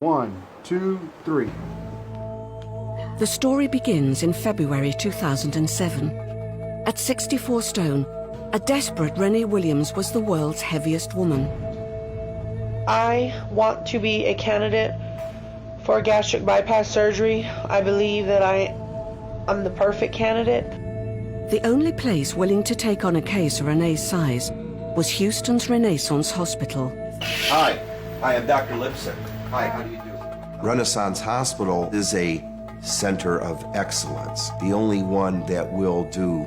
1, 2, 3. The story begins in February 2007. At 64 stone, a desperate Renee Williams was the world's heaviest woman. I want to be a candidate for gastric bypass surgery. I believe that I'm the perfect candidate. The only place willing to take on a case of Renee's size was Houston's Renaissance Hospital. Hi, I am Dr. Lipson. Hi, how do you do? Renaissance Hospital is a center of excellence, the only one that will do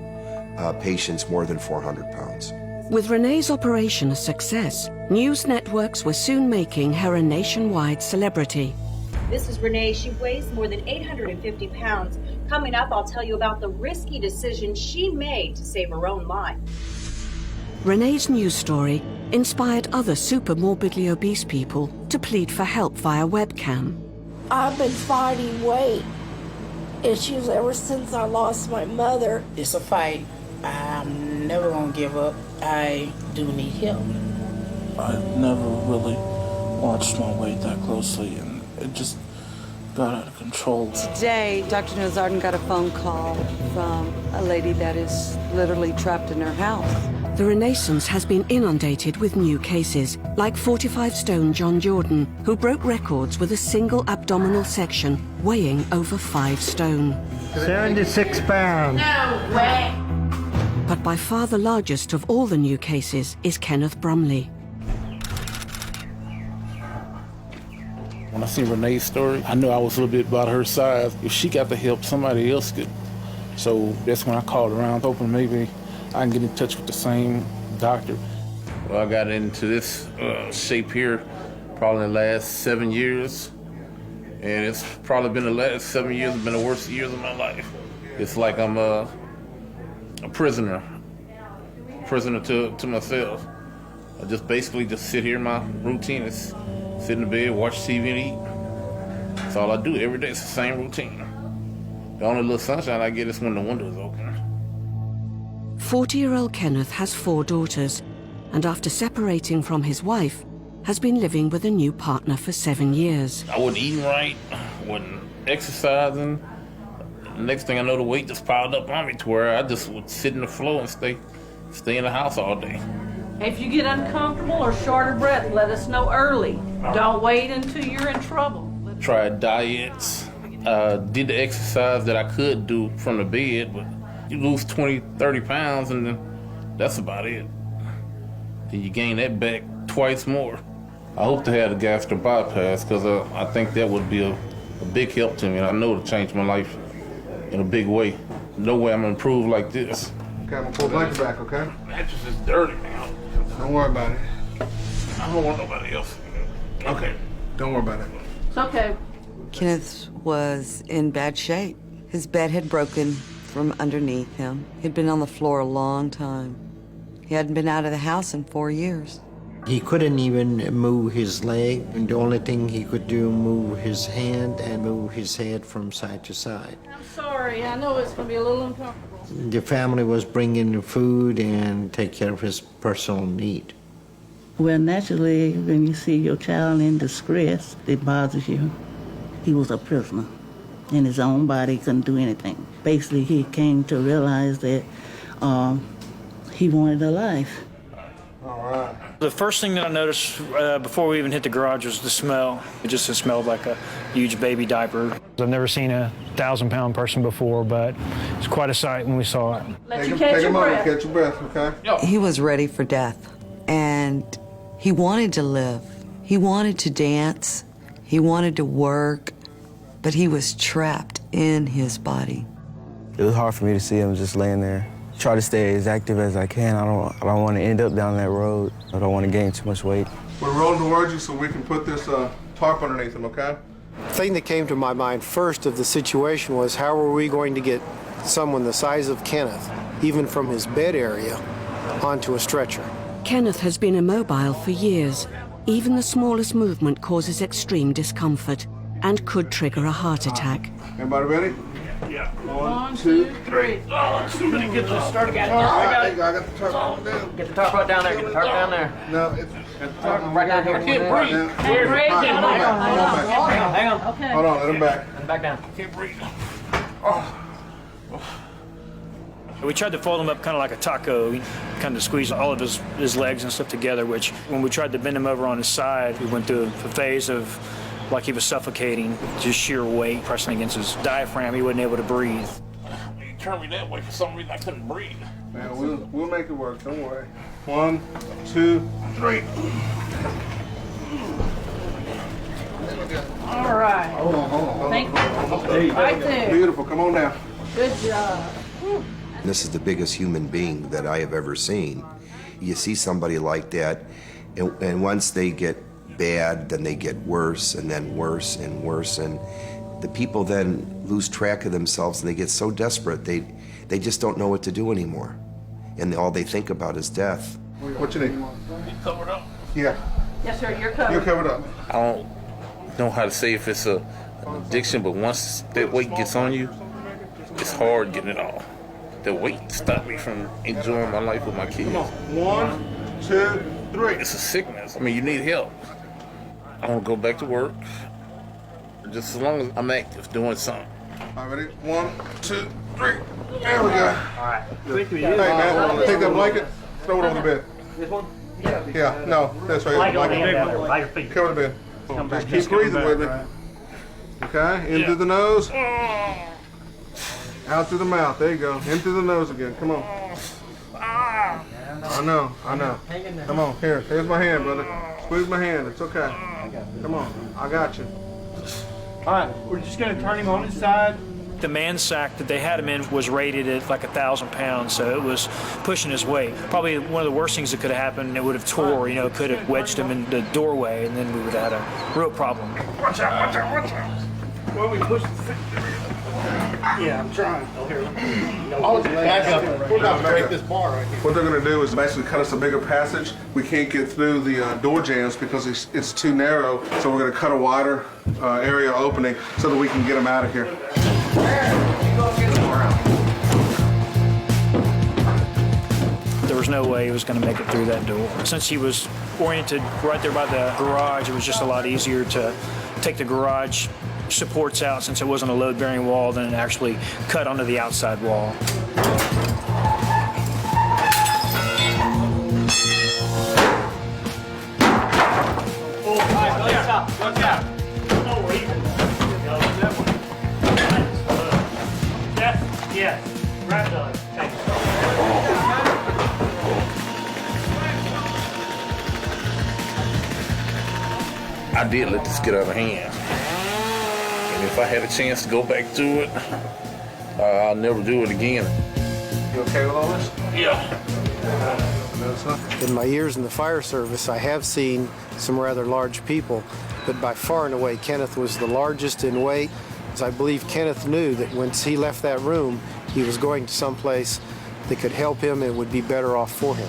patients more than 400 pounds. With Renee's operation a success, news networks were soon making her a nationwide celebrity. This is Renee. She weighs more than 850 pounds. Coming up, I'll tell you about the risky decision she made to save her own life. Renee's news story inspired other super morbidly obese people to plead for help via webcam. I've been fighting weight issues ever since I lost my mother. It's a fight. I'm never gonna give up. I do need help. I've never really watched my weight that closely, and it just got out of control. Today, Dr. Nazardin got a phone call from a lady that is literally trapped in her house. The Renaissance has been inundated with new cases, like 45-stone John Jordan, who broke records with a single abdominal section weighing over 5 stone. 76 pounds. No way. But by far the largest of all the new cases is Kenneth Brumley. When I seen Renee's story, I knew I was a little bit about her size. If she got the help, somebody else could. So that's when I called around, hoping maybe I can get in touch with the same doctor. Well, I got into this shape here probably in the last 7 years. And it's probably been the last 7 years have been the worst years of my life. It's like I'm a prisoner to myself. I just basically just sit here. My routine is sit in the bed, watch TV and eat. That's all I do every day. It's the same routine. The only little sunshine I get is when the window is open. 40-year-old Kenneth has 4 daughters, and after separating from his wife, has been living with a new partner for 7 years. I wasn't eating right, wasn't exercising. The next thing I know, the weight just piled up on me to where I just would sit in the floor and stay in the house all day. If you get uncomfortable or short of breath, let us know early. Don't wait until you're in trouble. Tried diets, did the exercise that I could do from the bed, but you lose 20, 30 pounds and then that's about it. Then you gain that back twice more. I hope to have the gastric bypass because I think that would be a big help to me. I know it'll change my life in a big way. No way I'm gonna improve like this. Okay, I'm gonna pull the blanket back, okay? Mattress is dirty now. Don't worry about it. I don't want nobody else. Okay. Don't worry about it. It's okay. Kenneth was in bad shape. His bed had broken from underneath him. He'd been on the floor a long time. He hadn't been out of the house in 4 years. He couldn't even move his leg, and the only thing he could do move his hand and move his head from side to side. I'm sorry. I know it's going to be a little uncomfortable. The family was bringing the food and take care of his personal need. Well, naturally, when you see your child in distress, it bothers you. He was a prisoner in his own body, couldn't do anything. Basically, he came to realize that he wanted a life. All right. The first thing that I noticed before we even hit the garage was the smell. It just smelled like a huge baby diaper. I've never seen a 1,000-pound person before, but it's quite a sight when we saw it. Let you catch your breath. Catch your breath, okay? He was ready for death, and he wanted to live. He wanted to dance. He wanted to work, but he was trapped in his body. It was hard for me to see him just laying there. Try to stay as active as I can. I don't want to end up down that road. I don't want to gain too much weight. We're rolling towards you so we can put this tarp underneath him, okay? The thing that came to my mind first of the situation was how were we going to get someone the size of Kenneth, even from his bed area, onto a stretcher? Kenneth has been immobile for years. Even the smallest movement causes extreme discomfort and could trigger a heart attack. Everybody ready? Yeah. 1, 2, 3. Oh, too many get this started. I got the tarp down. Get the tarp right down there. Get the tarp down there. No, it's Right down here. I can't breathe. Hey, Ray, get Okay. Hold on, let him back. And back down. Can't breathe. We tried to fold him up kind of like a taco, kind of squeeze all of his legs and stuff together, which when we tried to bend him over on his side, we went through a phase of like he was suffocating, just sheer weight pressing against his diaphragm. He wasn't able to breathe. You turned me that way for some reason. I couldn't breathe. Man, we'll make it work. Don't worry. 1, 2, 3. All right. Hold on. Thank you. Right there. Beautiful. Come on down. Good job. This is the biggest human being that I have ever seen. You see somebody like that, and once they get bad, then they get worse, and then worse and worse, and the people then lose track of themselves, and they get so desperate, they just don't know what to do anymore. And all they think about is death. What you need? You covered up? Yeah. Yes, sir. You're covered. You're covered up. I don't know how to say if it's an addiction, but once that weight gets on you, it's hard getting it off. The weight stopped me from enjoying my life with my kids. Come on. 1, 2, 3. It's a sickness. I mean, you need help. I want to go back to work. Just as long as I'm active, doing something. All right, ready? 1, 2, 3. There we go. All right. Hey, man, take that blanket, throw it on the bed. This one? Yeah, no, that's right. Blanket. Cover the bed. Just keep breathing with me. Okay, in through the nose. Out through the mouth. There you go. In through the nose again. Come on. I know. Come on. Here's my hand, brother. Squeeze my hand. It's okay. Come on. I got you. All right. We're just going to turn him on his side. The man sack that they had him in was rated at like 1,000 pounds, so it was pushing his weight. Probably one of the worst things that could have happened, it would have tore, could have wedged him in the doorway, and then we would have had a real problem. Watch out. Well, we push the Yeah, I'm trying. Back up. We're about to break this bar right here. What they're going to do is basically cut us a bigger passage. We can't get through the door jambs because it's too narrow, so we're going to cut a wider area opening so that we can get them out of here. There was no way he was going to make it through that door. Since he was oriented right there by the garage, it was just a lot easier to take the garage supports out since it wasn't a load-bearing wall than it actually cut onto the outside wall. Watch out. Oh, we're even. Yes. Right done. I did let this get out of hand. And if I had a chance to go back to it, I'll never do it again. You okay with all this? Yeah. In my years in the fire service, I have seen some rather large people, but by far and away, Kenneth was the largest in weight. As I believe Kenneth knew that once he left that room, he was going to someplace that could help him and would be better off for him.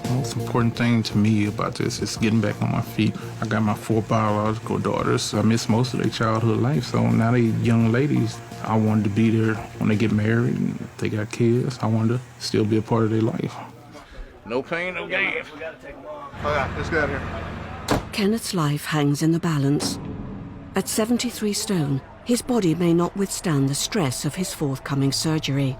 The most important thing to me about this is getting back on my feet. I got my 4 biological daughters. I missed most of their childhood life, so now they young ladies. I wanted to be there when they get married and if they got kids. I wanted to still be a part of their life. No pain, no gain. All right, let's get out of here. Kenneth's life hangs in the balance. At 73 stone, his body may not withstand the stress of his forthcoming surgery.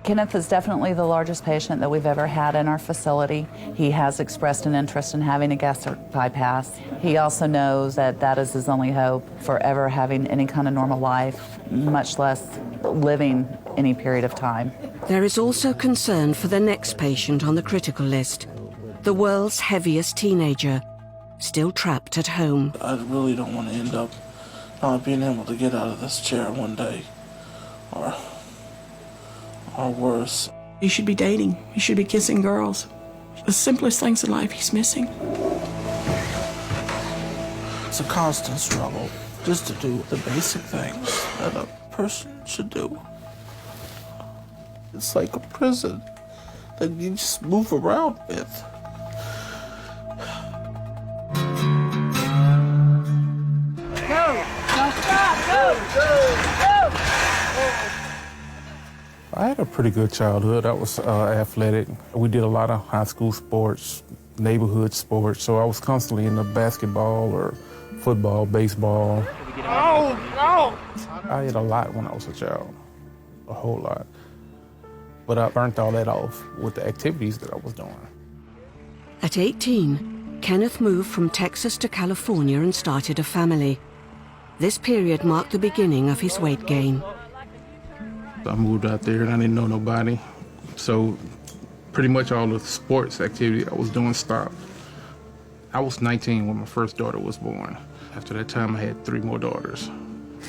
Kenneth is definitely the largest patient that we've ever had in our facility. He has expressed an interest in having a gastric bypass. He also knows that that is his only hope for ever having any kind of normal life, much less living any period of time. There is also concern for the next patient on the critical list, the world's heaviest teenager, still trapped at home. I really don't want to end up not being able to get out of this chair one day, or worse. He should be dating. He should be kissing girls. The simplest things in life he's missing. It's a constant struggle just to do the basic things that a person should do. It's like a prison that you just move around with. I had a pretty good childhood. I was athletic. We did a lot of high school sports, neighborhood sports, so I was constantly in the basketball or football, baseball. Oh, no! I ate a lot when I was a child, a whole lot. But I burnt all that off with the activities that I was doing. At 18, Kenneth moved from Texas to California and started a family. This period marked the beginning of his weight gain. I moved out there and I didn't know nobody. So pretty much all the sports activity I was doing stopped. I was 19 when my first daughter was born. After that time, I had 3 more daughters.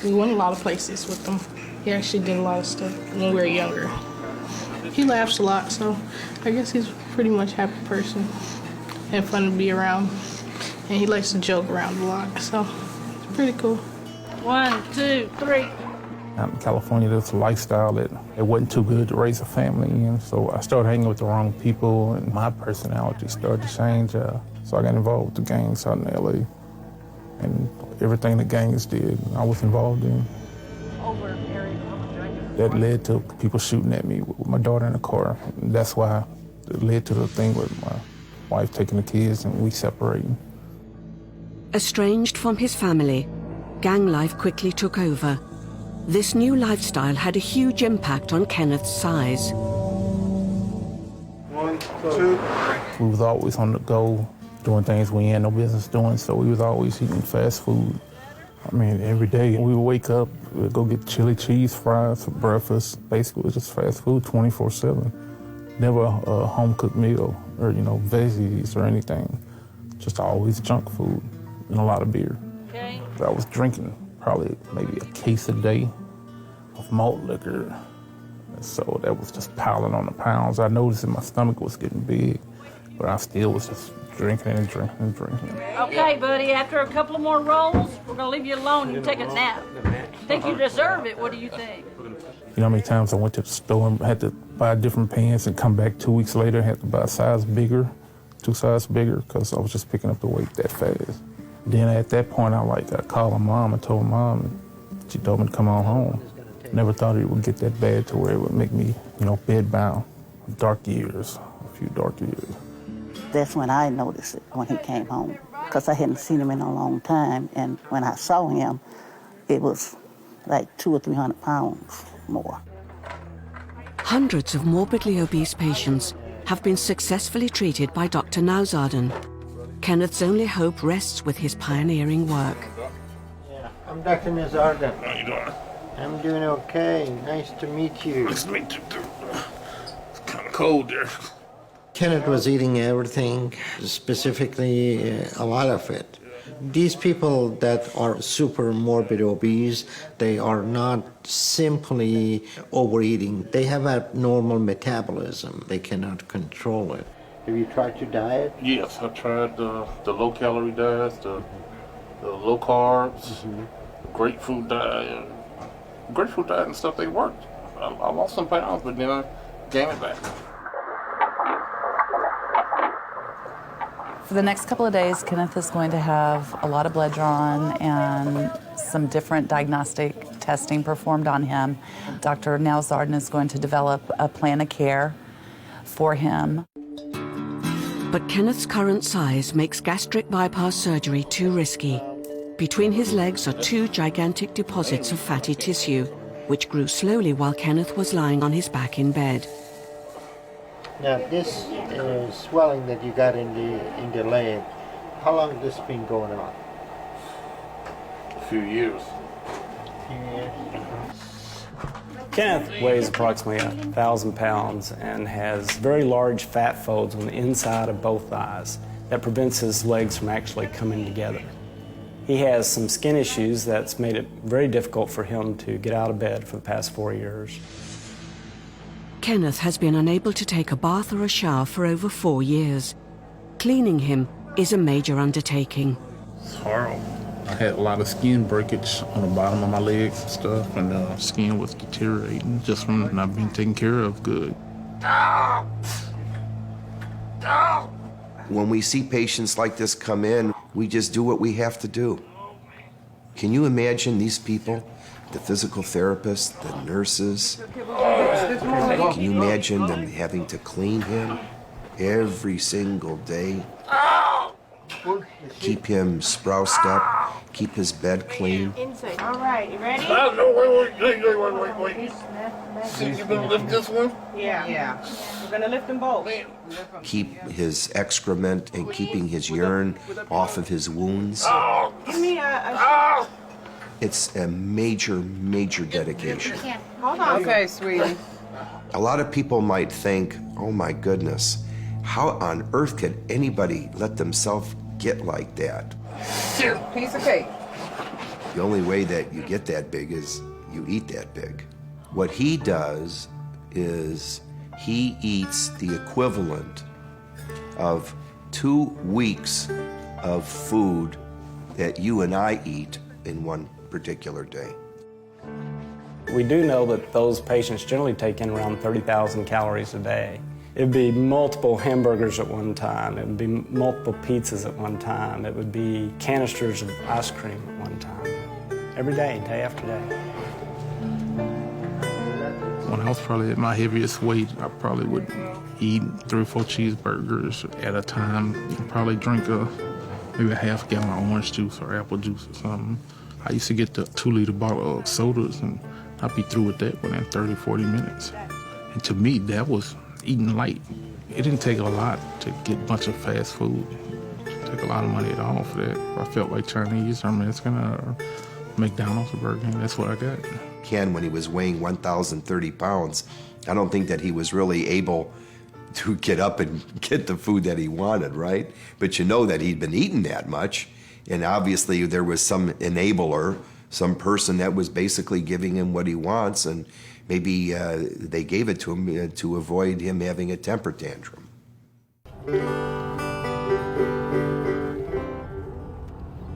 We went a lot of places with him. He actually did a lot of stuff when we were younger. He laughs a lot, so I guess he's pretty much a happy person and fun to be around. And he likes to joke around a lot, so it's pretty cool. 1, 2, 3. Out in California, there's a lifestyle that it wasn't too good to raise a family in, so I started hanging with the wrong people, and my personality started to change. So I got involved with the gangs out in L.A., and everything the gangs did, I was involved in. That led to people shooting at me with my daughter in the car. And that's why it led to the thing with my wife taking the kids and we separating. Estranged from his family, gang life quickly took over. This new lifestyle had a huge impact on Kenneth's size. 1, 2. We was always on the go, doing things we had no business doing, so we was always eating fast food. I mean, every day we would wake up, we'd go get chili cheese fries for breakfast. Basically, it was just fast food 24/7. Never a home-cooked meal or, veggies or anything. Just always junk food and a lot of beer. Okay. I was drinking probably maybe a case a day of malt liquor. So that was just piling on the pounds. I noticed that my stomach was getting big, but I still was just drinking and drinking and drinking. Okay, buddy, after a couple of more rolls, we're gonna leave you alone. You can take a nap. Think you deserve it. What do you think? You know how many times I went to the store and had to buy different pants and come back 2 weeks later and had to buy a size bigger, 2 sizes bigger, because I was just picking up the weight that fast. Then at that point, I called my mom and told Mom, and she told me to come on home. Never thought it would get that bad to where it would make me, bedbound. Dark years, a few dark years. That's when I noticed it, when he came home, because I hadn't seen him in a long time. And when I saw him, it was like 200 or 300 pounds more. Hundreds of morbidly obese patients have been successfully treated by Dr. Nausarden. Kenneth's only hope rests with his pioneering work. I'm Dr. Nausarden. How you doing? I'm doing okay. Nice to meet you. Nice to meet you, too. It's kind of cold there. Kenneth was eating everything, specifically a lot of it. These people that are super morbid obese, they are not simply overeating. They have a normal metabolism. They cannot control it. Have you tried to diet? Yes, I tried the low-calorie diets, the low carbs, grapefruit diet. Grapefruit diet and stuff, they worked. I lost some pounds, but then I gained it back. For the next couple of days, Kenneth is going to have a lot of blood drawn and some different diagnostic testing performed on him. Dr. Nausarden is going to develop a plan of care for him. But Kenneth's current size makes gastric bypass surgery too risky. Between his legs are 2 gigantic deposits of fatty tissue, which grew slowly while Kenneth was lying on his back in bed. Now this swelling that you got in the leg, how long has this been going on? A few years. Kenneth weighs approximately 1,000 pounds and has very large fat folds on the inside of both thighs that prevents his legs from actually coming together. He has some skin issues that's made it very difficult for him to get out of bed for the past 4 years. Kenneth has been unable to take a bath or a shower for over 4 years. Cleaning him is a major undertaking. It's horrible. I had a lot of skin breakage on the bottom of my legs and stuff, and the skin was deteriorating just from not being taken care of good. When we see patients like this come in, we just do what we have to do. Can you imagine these people? The physical therapists, the nurses. Can you imagine them having to clean him every single day? keep him sprouced up, keep his bed clean. All right, you ready? Wait. You gonna lift this one? Yeah. We're gonna lift them both. Keep his excrement and keeping his urine off of his wounds. Give me a It's a major, major dedication. Hold on. Okay, sweetie. A lot of people might think, oh my goodness, how on earth could anybody let themselves get like that? Piece of cake. The only way that you get that big is you eat that big. What he does is he eats the equivalent of 2 weeks of food that you and I eat in one particular day. We do know that those patients generally take in around 30,000 calories a day. It'd be multiple hamburgers at one time. It would be multiple pizzas at one time. It would be canisters of ice cream at one time. Every day, day after day. When I was probably at my heaviest weight, I probably would eat 3 or 4 cheeseburgers at a time. Probably drink maybe a half gallon of orange juice or apple juice or something. I used to get the 2-liter bottle of sodas and I'd be through with that within 30, 40 minutes. And to me, that was eating light. It didn't take a lot to get a bunch of fast food. It didn't take a lot of money at all for that. I felt like Chinese or Mexican or McDonald's or Burger King. That's what I got. Ken, when he was weighing 1,030 pounds, I don't think that he was really able to get up and get the food that he wanted, right? But you know that he'd been eating that much, and obviously there was some enabler, some person that was basically giving him what he wants, and maybe they gave it to him to avoid him having a temper tantrum.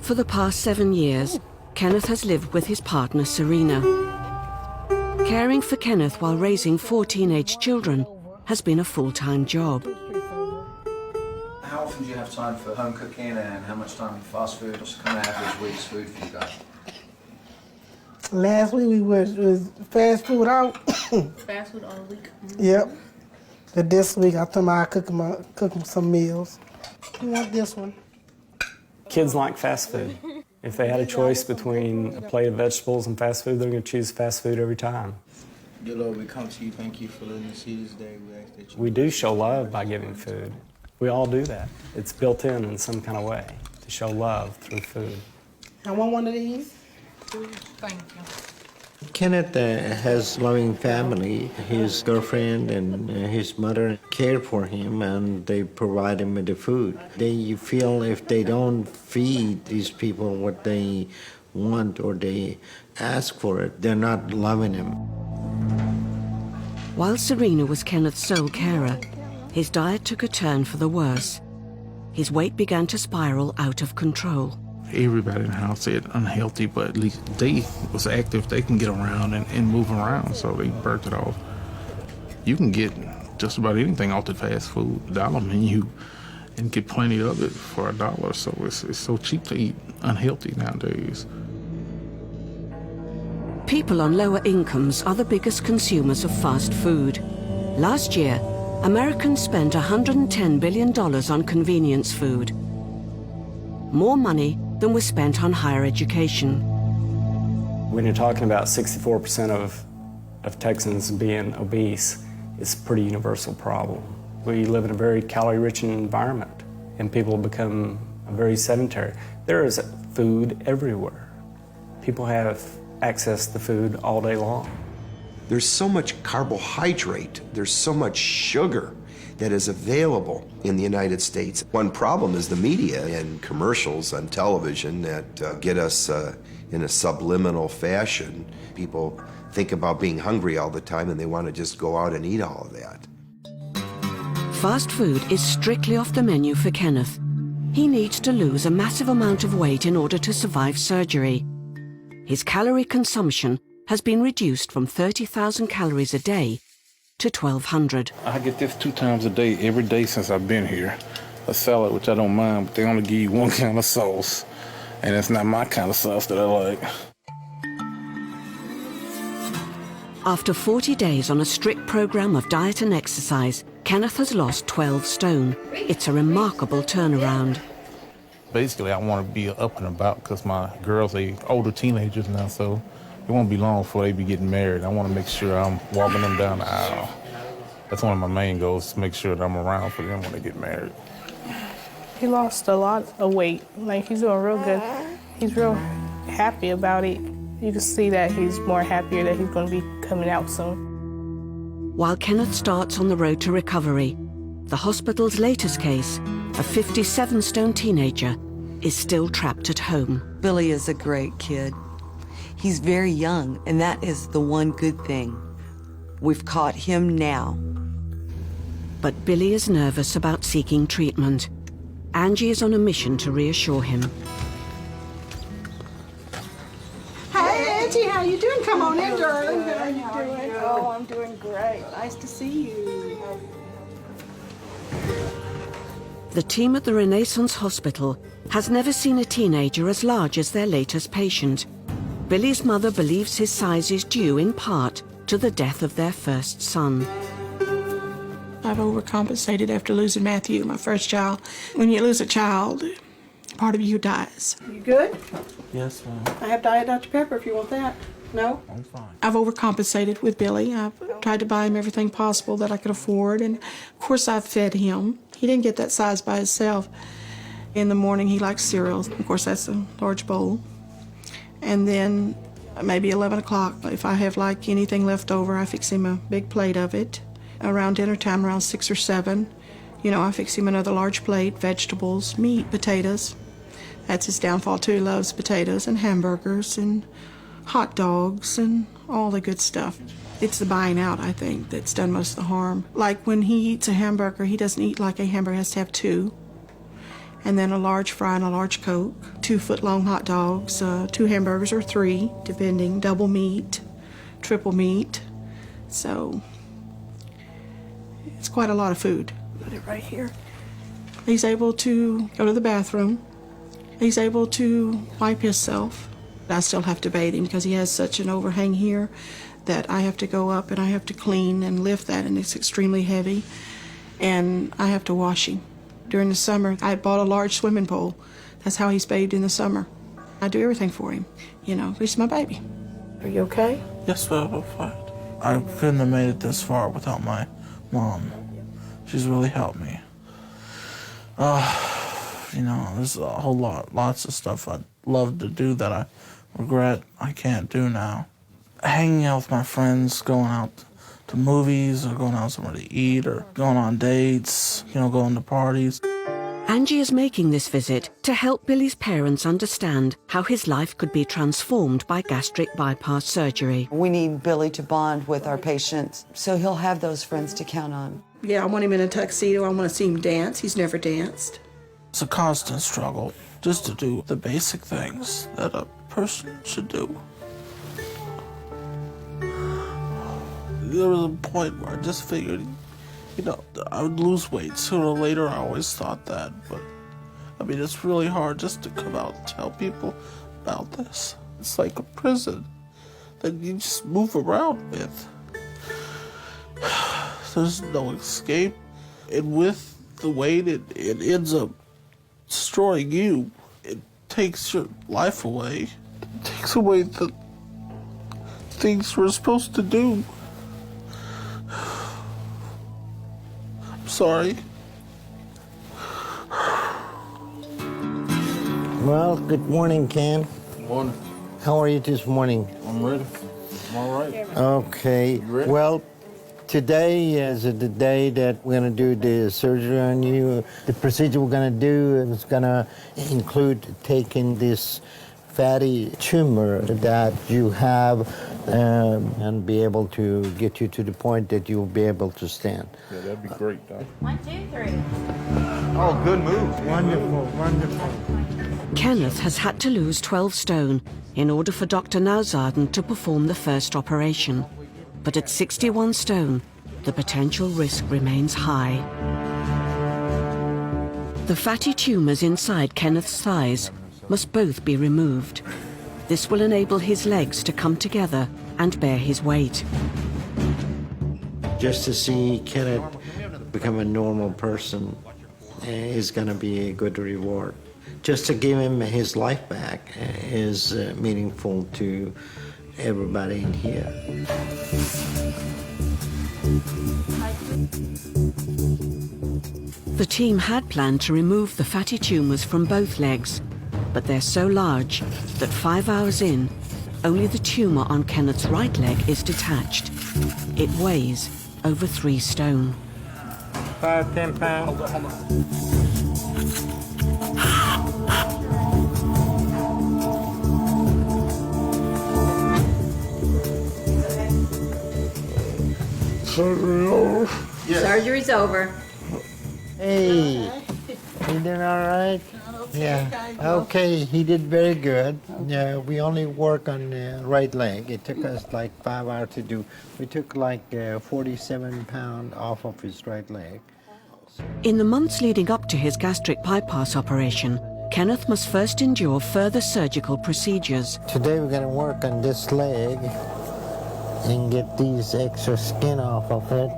For the past 7 years, Kenneth has lived with his partner, Serena. Caring for Kenneth while raising 4 teenage children has been a full-time job. How often do you have time for home cooking and how much time for fast food? What's kind of average week's food for you guys? Last week we was fast food out. Fast food all week. Yep. But this week I told I cook them some meals. You want this one? Kids like fast food. If they had a choice between a plate of vegetables and fast food, they're going to choose fast food every time. Dear Lord, we come to you. Thank you for letting us see this day. We ask that you... We do show love by giving food. We all do that. It's built in some kind of way to show love through food. I want one of these. Thank you. Kenneth has a loving family. His girlfriend and his mother care for him, and they provide him with the food. They feel if they don't feed these people what they want or they ask for it, they're not loving him. While Serena was Kenneth's sole carer, his diet took a turn for the worse. His weight began to spiral out of control. Everybody in the house said unhealthy, but at least they was active. They can get around and move around, so they burnt it off. You can get just about anything off the fast food dollar menu and get plenty of it for $1, so it's so cheap to eat unhealthy nowadays. People on lower incomes are the biggest consumers of fast food. Last year, Americans spent $110 billion on convenience food. More money than was spent on higher education. When you're talking about 64% of Texans being obese, it's a pretty universal problem. We live in a very calorie-rich environment, and people become very sedentary. There is food everywhere. People have access to food all day long. There's so much carbohydrate, there's so much sugar that is available in the United States. One problem is the media and commercials on television that get us in a subliminal fashion. People think about being hungry all the time and they want to just go out and eat all of that. Fast food is strictly off the menu for Kenneth. He needs to lose a massive amount of weight in order to survive surgery. His calorie consumption has been reduced from 30,000 calories a day to 1,200. I get this 2 times a day, every day since I've been here. A salad, which I don't mind, but they only give you 1 kind of sauce. And it's not my kind of sauce that I like. After 40 days on a strict program of diet and exercise, Kenneth has lost 12 stone. It's a remarkable turnaround. Basically, I want to be up and about because my girls are older teenagers now, so it won't be long before they be getting married. I want to make sure I'm walking them down the aisle. That's one of my main goals, to make sure that I'm around for them when they get married. He lost a lot of weight. Like, he's doing real good. He's real happy about it. You can see that he's more happier that he's going to be coming out soon. While Kenneth starts on the road to recovery, the hospital's latest case, a 57-stone teenager, is still trapped at home. Billy is a great kid. He's very young, and that is the one good thing. We've caught him now. But Billy is nervous about seeking treatment. Angie is on a mission to reassure him. Hey, Angie, how you doing? Come on in, darling. How are you doing? Oh, I'm doing great. Nice to see you. The team at the Renaissance Hospital has never seen a teenager as large as their latest patient. Billy's mother believes his size is due in part to the death of their first son. I've overcompensated after losing Matthew, my first child. When you lose a child, part of you dies. You good? Yes, ma'am. I have Diet Dr. Pepper if you want that. No? I'm fine. I've overcompensated with Billy. I've tried to buy him everything possible that I could afford, and of course I've fed him. He didn't get that size by himself. In the morning he likes cereal. Of course that's a large bowl. And then maybe 11 o'clock, if I have like anything left over, I fix him a big plate of it. Around dinner time, around 6 or 7, I fix him another large plate, vegetables, meat, potatoes. That's his downfall too. He loves potatoes and hamburgers and hot dogs and all the good stuff. It's the buying out, I think, that's done most of the harm. Like when he eats a hamburger, he doesn't eat like a hamburger, he has to have 2. And then a large fry and a large Coke, 2-foot-long hot dogs, 2 hamburgers or 3, depending, double meat, triple meat. So it's quite a lot of food. Put it right here. He's able to go to the bathroom. He's able to wipe himself. I still have to bathe him because he has such an overhang here that I have to go up and I have to clean and lift that, and it's extremely heavy. And I have to wash him. During the summer, I bought a large swimming pool. That's how he's bathed in the summer. I do everything for him. He's my baby. Are you okay? Yes, ma'am, I'm fine. I couldn't have made it this far without my mom. She's really helped me. There's a whole lots of stuff I'd love to do that I regret I can't do now. Hanging out with my friends, going out to movies, or going out somewhere to eat, or going on dates, going to parties. Angie is making this visit to help Billy's parents understand how his life could be transformed by gastric bypass surgery. We need Billy to bond with our patients, so he'll have those friends to count on. Yeah, I want him in a tuxedo. I want to see him dance. He's never danced. It's a constant struggle just to do the basic things that a person should do. There was a point where I just figured, I would lose weight sooner or later. I always thought that, but it's really hard just to come out and tell people about this. It's like a prison that you just move around with. There's no escape, and with the weight, it ends up destroying you. It takes your life away. It takes away the things we're supposed to do. I'm sorry. Well, good morning, Ken. Good morning. How are you this morning? I'm ready. I'm all right. Okay. You ready? Well, today is the day that we're going to do the surgery on you. The procedure we're going to do is going to include taking this fatty tumor that you have and be able to get you to the point that you'll be able to stand. Yeah, that'd be great, Doc. 1, 2, 3. Oh, good move. Wonderful, wonderful. Kenneth has had to lose 12 stone in order for Dr. Nauzarden to perform the first operation. But at 61 stone, the potential risk remains high. The fatty tumors inside Kenneth's thighs must both be removed. This will enable his legs to come together and bear his weight. Just to see Kenneth become a normal person is going to be a good reward. just to give him his life back is meaningful to everybody in here. The team had planned to remove the fatty tumours from both legs, but they're so large that 5 hours in, only the tumour on Kenneth's right leg is detached. It weighs over 3 stone. 5, 10 pounds. Yes. Surgery's over. Hey, you doing all right? Yeah. Okay, he did very good. Yeah, we only work on the right leg. It took us like 5 hours to do. We took like 47 pounds off of his right leg. In the months leading up to his gastric bypass operation, Kenneth must first endure further surgical procedures. Today we're going to work on this leg and get these extra skin off of it.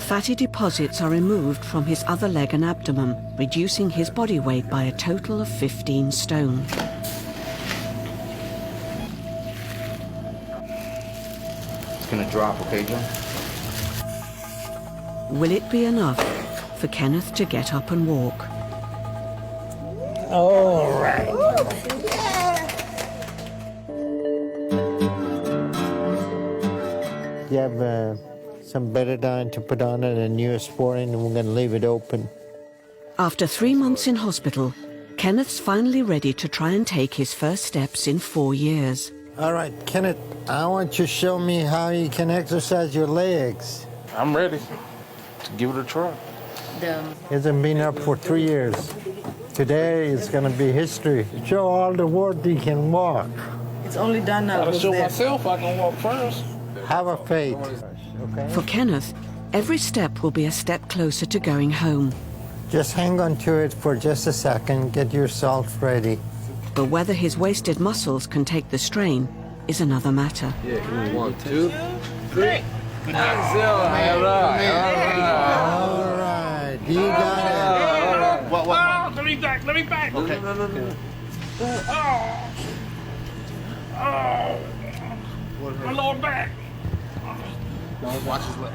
Fatty deposits are removed from his other leg and abdomen, reducing his body weight by a total of 15 stone. It's gonna drop, okay, John? Will it be enough for Kenneth to get up and walk? All right. You have some betadine to put on it and Neosporin, and we're going to leave it open. After 3 months in hospital, Kenneth's finally ready to try and take his first steps in 4 years. All right, Kenneth, I want you to show me how you can exercise your legs. I'm ready to give it a try. He hasn't been up for 3 years. Today is going to be history. Show all the world he can walk. It's only done now. I'll show myself I can walk first. Have a faith. Okay? For Kenneth, every step will be a step closer to going home. Just hang on to it for just a second. Get yourself ready. But whether his wasted muscles can take the strain is another matter. Yeah, 1, 2, 3. All right, you got it. What? Let me back. Okay. No. My lower back. Watch his leg.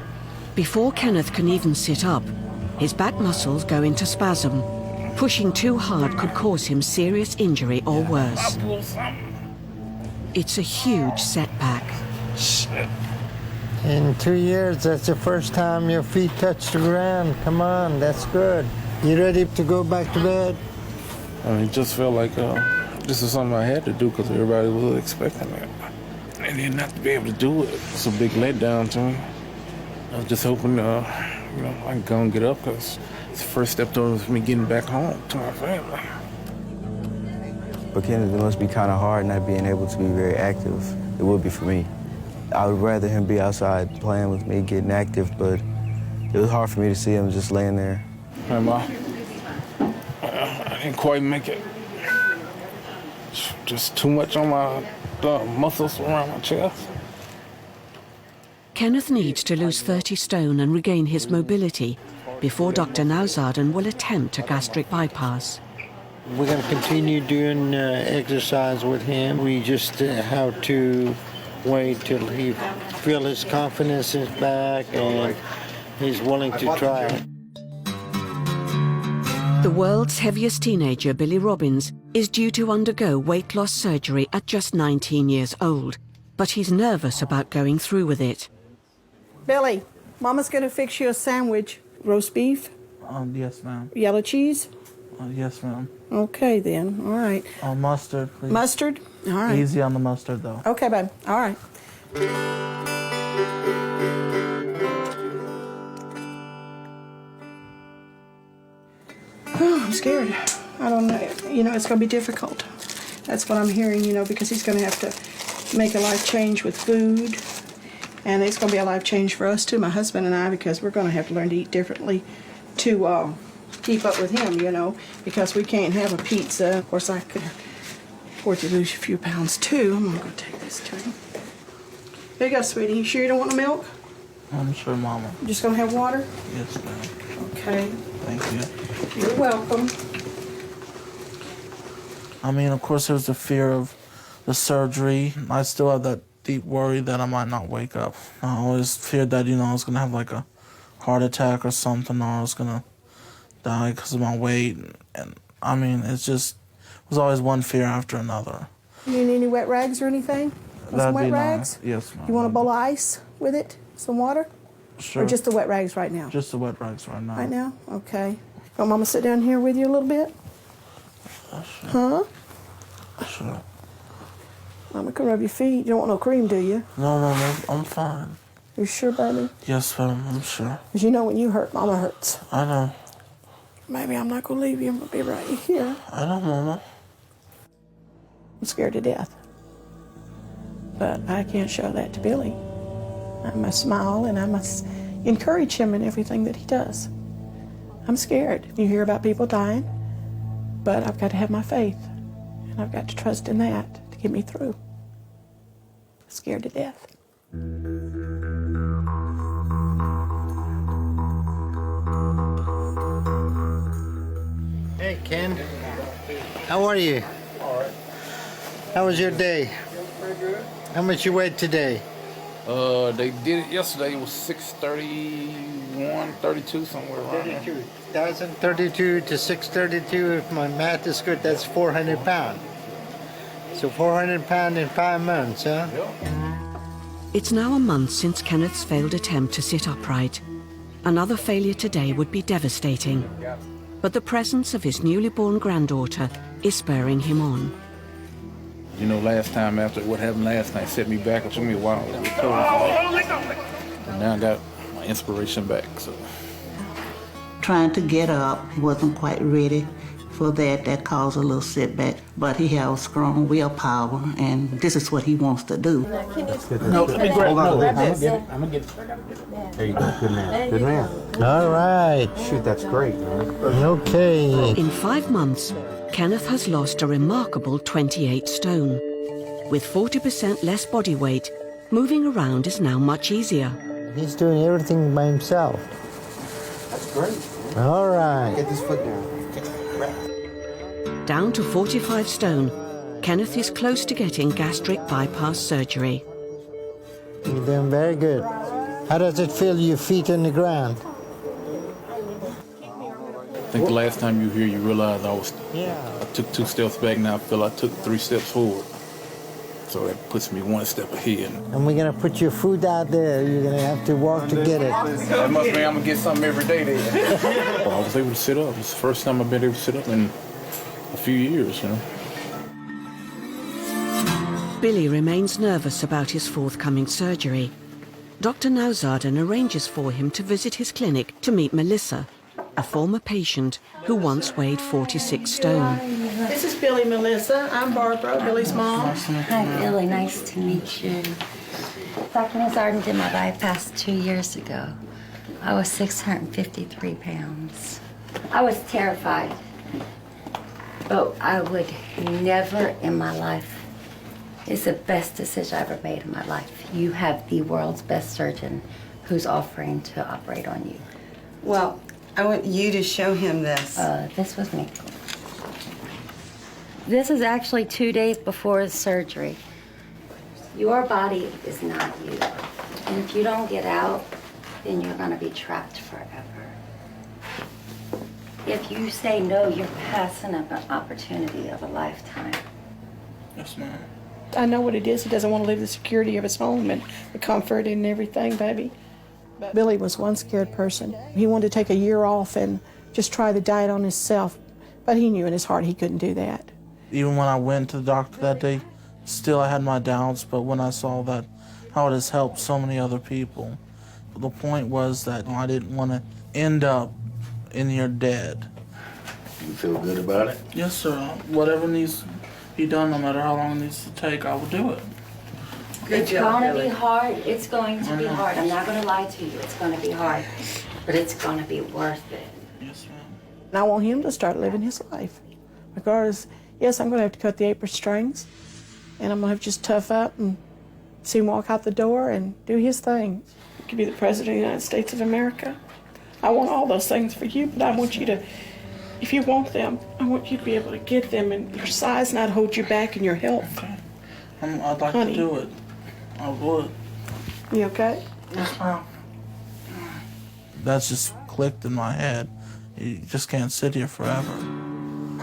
Before Kenneth can even sit up, his back muscles go into spasm. Pushing too hard could cause him serious injury or worse. It's a huge setback. In 2 years, that's the first time your feet touch the ground. Come on, that's good. You ready to go back to bed? It just felt like this is something I had to do because everybody was expecting it. And then not to be able to do it, it's a big letdown to me. I was just hoping, I can go and get up because it's the first step towards me getting back home to my family. But Kenneth, it must be kind of hard not being able to be very active. It would be for me. I would rather him be outside playing with me, getting active, but it was hard for me to see him just laying there. Hey, Ma, I didn't quite make it. Just too much on my muscles around my chest. Kenneth needs to lose 30 stone and regain his mobility before Dr. Nauzaden will attempt a gastric bypass. We're going to continue doing exercise with him. We just have to wait till he feels his confidence is back and he's willing to try it. The world's heaviest teenager, Billy Robbins, is due to undergo weight loss surgery at just 19 years old, but he's nervous about going through with it. Billy, Mama's going to fix you a sandwich. Roast beef? Yes, ma'am. Yellow cheese? Yes, ma'am. Okay, then. All right. Mustard, please. Mustard? All right. Easy on the mustard, though. Okay, babe. All right. Oh, I'm scared. I don't know. It's going to be difficult. That's what I'm hearing, because he's going to have to make a life change with food. And it's going to be a life change for us, too, my husband and I, because we're going to have to learn to eat differently to keep up with him, because we can't have a pizza. Of course, I could afford to lose a few pounds, too. I'm going to go take this to him. Here you go, sweetie. You sure you don't want no milk? I'm sure, Mama. You just going to have water? Yes, ma'am. Okay. Thank you. You're welcome. I mean, of course, there's the fear of the surgery. I still have that deep worry that I might not wake up. I always feared that, I was going to have like a heart attack or something, or I was going to die because of my weight. And I mean, it was always one fear after another. You need any wet rags or anything? Want some wet rags? Nice. Yes, ma'am. You want a bowl of ice with it? Some water? Sure. Or just the wet rags right now? Just the wet rags right now. Right now? Okay. Want Mama sit down here with you a little bit? Sure. Huh? Sure. Mama can rub your feet. You don't want no cream, do you? No, I'm fine. You sure, baby? Yes, ma'am, I'm sure. Because you know when you hurt, Mama hurts. I know. Maybe I'm not going to leave you. I'm going to be right here. I know, Mama. I'm scared to death. But I can't show that to Billy. I must smile and I must encourage him in everything that he does. I'm scared. You hear about people dying, but I've got to have my faith. And I've got to trust in that to get me through. I'm scared to death. Hey, Ken. How are you? All right. How was your day? Pretty good. How much you weighed today? They did it yesterday. It was 631, 32, somewhere around 32. there. 1,032 to 632, if my math is good, that's 400 pounds. So 400 pounds in 5 months, huh? It's now a month since Kenneth's failed attempt to sit upright. Another failure today would be devastating. But the presence of his newly born granddaughter is spurring him on. Last time after what happened last night set me back. It took me a while to recover. And now I got my inspiration back. So. Trying to get up, he wasn't quite ready for that. That caused a little setback. But he has strong willpower, and this is what he wants to do. No, let me grab. I'm gonna get it. There you go. Good man. Good man. All right. Shoot, that's great, man. Okay. In 5 months, Kenneth has lost a remarkable 28 stone. With 40% less body weight, moving around is now much easier. He's doing everything by himself. That's great. All right. Get this foot down. Down to 45 stone, Kenneth is close to getting gastric bypass surgery. You're doing very good. How does it feel, your feet on the ground? I think the last time you were here, you realized I took 2 steps back. Now I feel I took 3 steps forward. So that puts me 1 step ahead. And we're going to put your food out there. You're going to have to walk to get it. That must mean I'm going to get something every day then. Well, I was able to sit up. It's the first time I've been able to sit up in a few years, Billy remains nervous about his forthcoming surgery. Dr. Nauzaden arranges for him to visit his clinic to meet Melissa, a former patient who once weighed 46 stone. This is Billy, Melissa. I'm Barbara, Billy's mom. Hi, Billy. Nice to meet you. Dr. Nauzaden did my bypass 2 years ago. I was 653 pounds. I was terrified, but I would never in my life. It's the best decision I ever made in my life. You have the world's best surgeon who's offering to operate on you. Well, I want you to show him this. This was me. This is actually 2 days before the surgery. Your body is not you. And if you don't get out, then you're going to be trapped forever. If you say no, you're passing up an opportunity of a lifetime. Yes, ma'am. I know what it is. He doesn't want to leave the security of his home and the comfort and everything, baby. But Billy was one scared person. He wanted to take a year off and just try the diet on himself, but he knew in his heart he couldn't do that. Even when I went to the doctor that day, still I had my doubts, but when I saw that how it has helped so many other people, the point was that I didn't want to end up in here dead. You feel good about it? Yes, sir. Whatever needs to be done, no matter how long it needs to take, I will do it. It's going to be hard. It's going to be hard. I'm not going to lie to you. It's going to be hard, but it's going to be worth it. Yes, ma'am. And I want him to start living his life. Regardless, yes, I'm going to have to cut the apron strings, and I'm going to have to just tough up and see him walk out the door and do his thing. He could be the President of the United States of America. I want all those things for you, but I want you to If you want them, I want you to be able to get them and your size not hold you back in your health. Okay. I'd like Honey. to do it. I would. You okay? Yes, ma'am. That's just clicked in my head. You just can't sit here forever.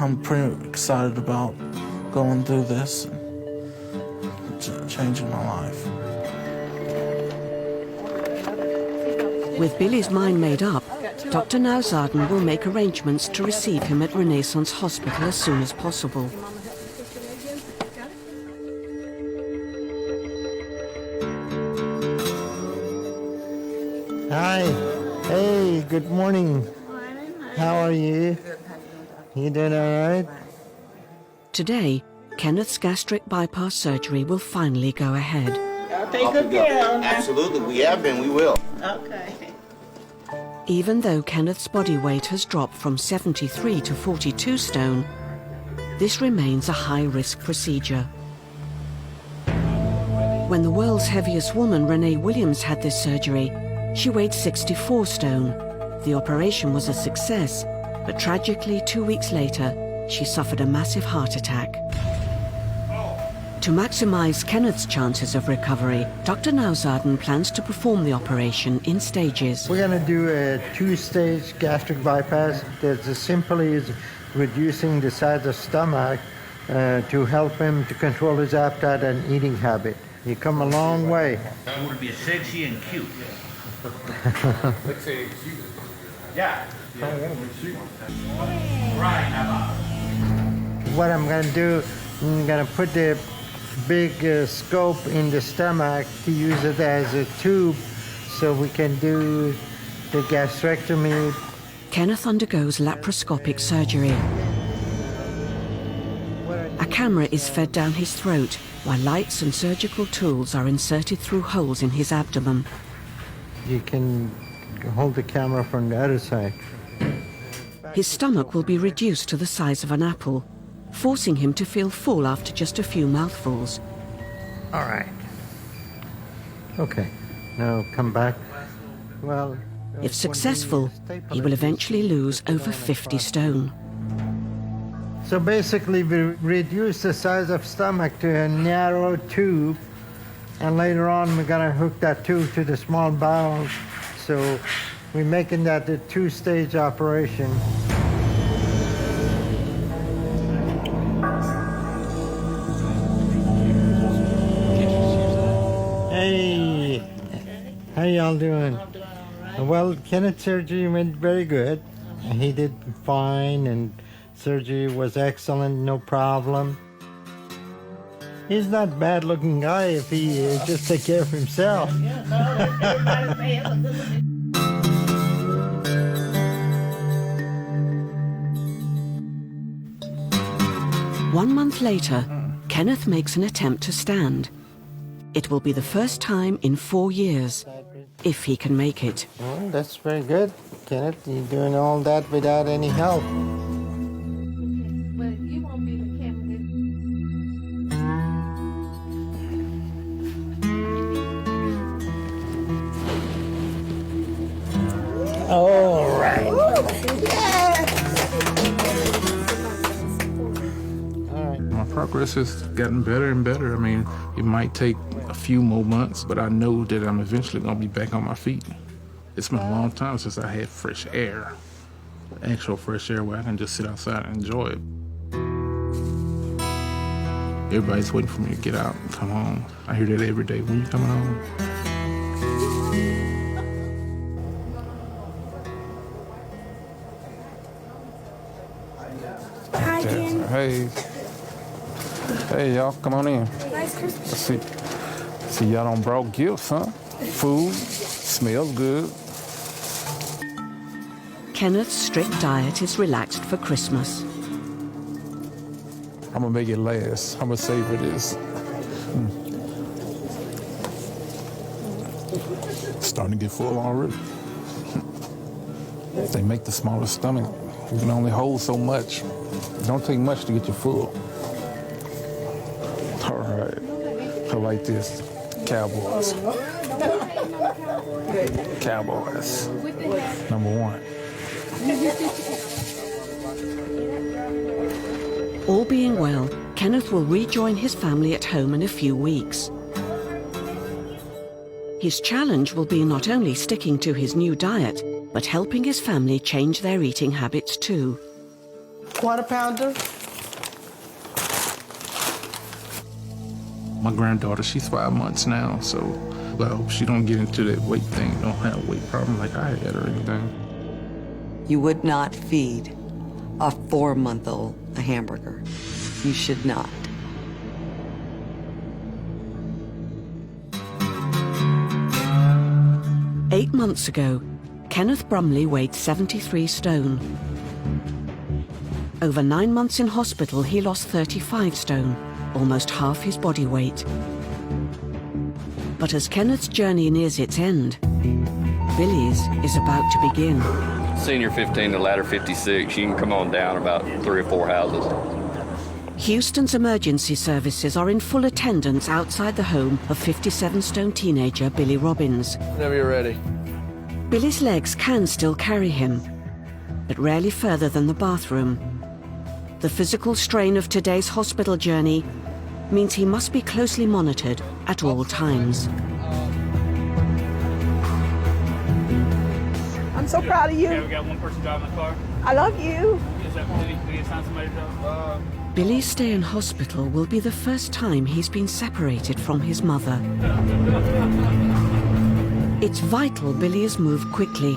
I'm pretty excited about going through this and changing my life. With Billy's mind made up, Dr. Nausarden will make arrangements to receive him at Renaissance Hospital as soon as possible. Hi. Hey, good morning. How are you? You doing all right? Today, Kenneth's gastric bypass surgery will finally go ahead. Take good care of them. Absolutely, we have been, we will. Okay. Even though Kenneth's body weight has dropped from 73 to 42 stone, this remains a high-risk procedure. When the world's heaviest woman, Renee Williams, had this surgery, she weighed 64 stone. The operation was a success, but tragically 2 weeks later, she suffered a massive heart attack. To maximize Kenneth's chances of recovery, Dr. Nausarden plans to perform the operation in stages. We're going to do a 2-stage gastric bypass that's as simply as reducing the size of stomach to help him to control his appetite and eating habit. You come a long way. I want to be sexy and cute. Sexy and cute. Yeah. Right, What I'm going to do, I'm going to put the big scope in the stomach to use it as a tube so we can do the gastrectomy. Kenneth undergoes laparoscopic surgery. A camera is fed down his throat while lights and surgical tools are inserted through holes in his abdomen. You can hold the camera from the other side. His stomach will be reduced to the size of an apple, forcing him to feel full after just a few mouthfuls. All right. Okay. Now come back. Well, if successful, he will eventually lose over 50 stone. So basically, we reduce the size of stomach to a narrow tube, and later on we're going to hook that tube to the small bowel. So we're making that a 2-stage operation. Hey, how y'all doing? Well, Kenneth's surgery went very good. He did fine, and surgery was excellent, no problem. He's not a bad-looking guy if he just take care of himself. 1 month later, Kenneth makes an attempt to stand. It will be the first time in 4 years, if he can make it. Well, that's very good, Kenneth. You're doing all that without any help. All right. My progress has gotten better and better. I mean, it might take a few more months, but I know that I'm eventually going to be back on my feet. It's been a long time since I had fresh air, actual fresh air where I can just sit outside and enjoy it. Everybody's waiting for me to get out and come home. I hear that every day. When you coming home? Hi, Ken. Hey. Hey, y'all, come on in. Nice Christmas. See, y'all done brought gifts, huh? Food, smells good. Kenneth's strict diet is relaxed for Christmas. I'm gonna make it last. I'm gonna savor this. Starting to get full already. They make the smallest stomach. You can only hold so much. It don't take much to get you full. All right. I like this. Cowboys. Cowboys. #1. all being well, Kenneth will rejoin his family at home in a few weeks. His challenge will be not only sticking to his new diet, but helping his family change their eating habits too. Quarter pounder. My granddaughter, she's 5 months now, so I hope she don't get into that weight thing, don't have a weight problem like I had or anything. You would not feed a 4-month-old a hamburger. You should not. "8 months ago, Kenneth Brumley weighed 73 stone. Over 9 months in hospital, he lost 35 stone, almost half his body weight. But as Kenneth's journey nears its end, Billy's is about to begin. Senior 15 to ladder 56, you can come on down about 3 or 4 houses. Houston's emergency services are in full attendance outside the home of 57-stone teenager Billy Robbins. Whenever you're ready. Billy's legs can still carry him, but rarely further than the bathroom. The physical strain of today's hospital journey means he must be closely monitored at all times. I'm so proud of you. Okay, we got one person driving the car. I love you. Can you assign somebody to drive? Billy's stay in hospital will be the first time he's been separated from his mother. It's vital Billy is moved quickly.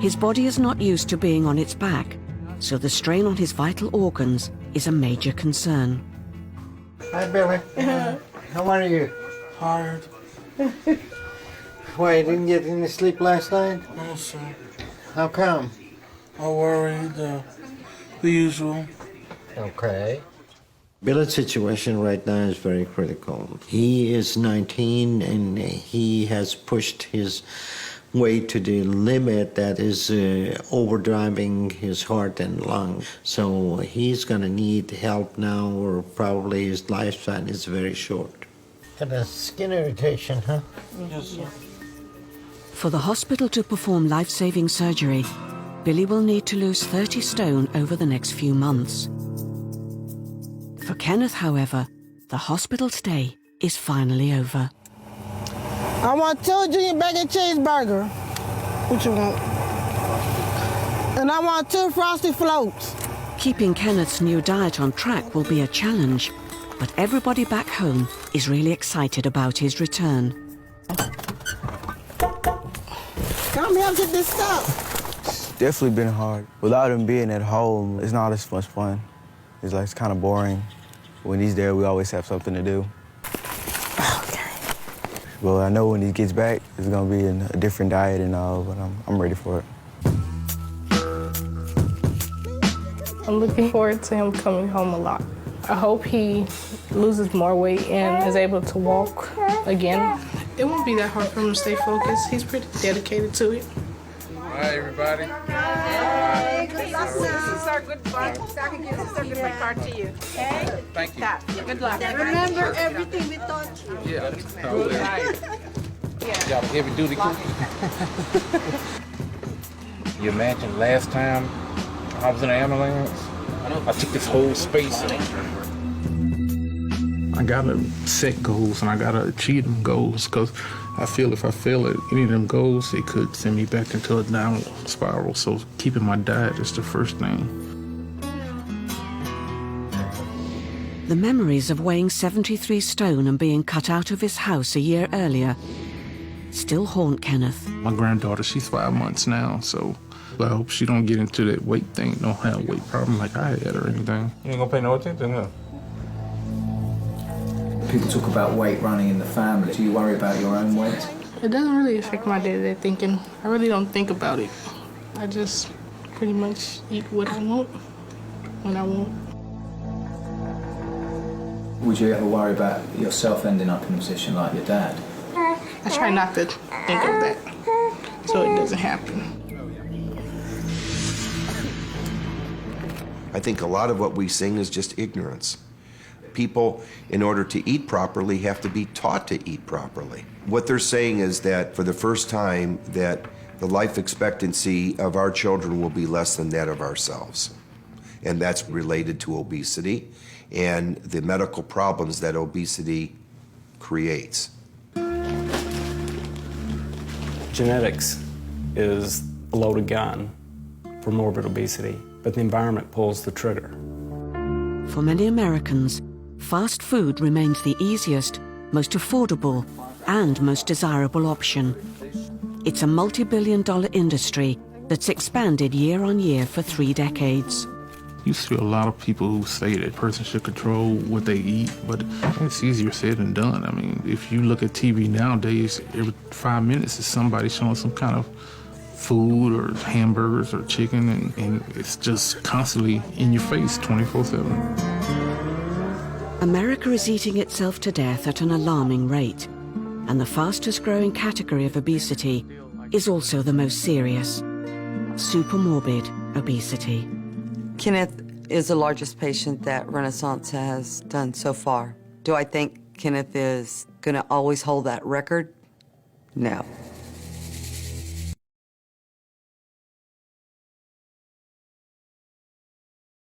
His body is not used to being on its back, so the strain on his vital organs is a major concern. Hi, Billy. How are you? Tired. Why, you didn't get any sleep last night? No, sir. How come? I worried. The usual. Okay. Billy's situation right now is very critical. He is 19 and he has pushed his way to the limit that is overdriving his heart and lung. So he's going to need help now, or probably his lifespan is very short. Got a skin irritation, huh? Yes, sir. For the hospital to perform life-saving surgery, Billy will need to lose 30 stone over the next few months. For Kenneth, however, the hospital stay is finally over. I want 2 junior bacon cheeseburger. What you want? And I want 2 frosty floats. Keeping Kenneth's new diet on track will be a challenge, but everybody back home is really excited about his return. Come help get this stuff. It's definitely been hard. Without him being at home, it's not as much fun. It's kind of boring. When he's there, we always have something to do. Okay. Well, I know when he gets back, it's gonna be a different diet and all, but I'm ready for it. I'm looking forward to him coming home a lot. I hope he loses more weight and is able to walk again. It won't be that hard for him to stay focused. He's pretty dedicated to it. Hi, everybody. Good luck, sir. This is our good luck. So I can give this certificate card to you. Okay? Thank you. Good luck. Remember everything we taught you. Yeah. Good night. Y'all heavy duty cook. You imagine last time I was in an ambulance, I took this whole space. I gotta set goals and I gotta achieve them goals, because I feel if I fail at any of them goals, it could send me back into a downward spiral. So keeping my diet is the first thing. The memories of weighing 73 stone and being cut out of his house a year earlier still haunt Kenneth. My granddaughter, she's 5 months now, so I hope she don't get into that weight thing, don't have a weight problem like I had or anything. You ain't gonna pay no attention, huh? People talk about weight running in the family. Do you worry about your own weight? It doesn't really affect my day-to-day thinking. I really don't think about it. I just pretty much eat what I want when I want. Would you ever worry about yourself ending up in a position like your dad? I try not to think of that so it doesn't happen. I think a lot of what we sing is just ignorance. People, in order to eat properly, have to be taught to eat properly. What they're saying is that for the first time, that the life expectancy of our children will be less than that of ourselves. and that's related to obesity and the medical problems that obesity creates. Genetics is a loaded gun for morbid obesity, but the environment pulls the trigger. For many Americans, fast food remains the easiest, most affordable, and most desirable option. It's a multi-billion-dollar industry that's expanded year on year for 3 decades. You see a lot of people who say that a person should control what they eat, but it's easier said than done. I mean, if you look at TV nowadays, every 5 minutes is somebody showing some kind of food or hamburgers or chicken, and it's just constantly in your face 24/7. America is eating itself to death at an alarming rate, and the fastest growing category of obesity is also the most serious: supermorbid obesity. Kenneth is the largest patient that Renaissance has done so far. Do I think Kenneth is going to always hold that record? No.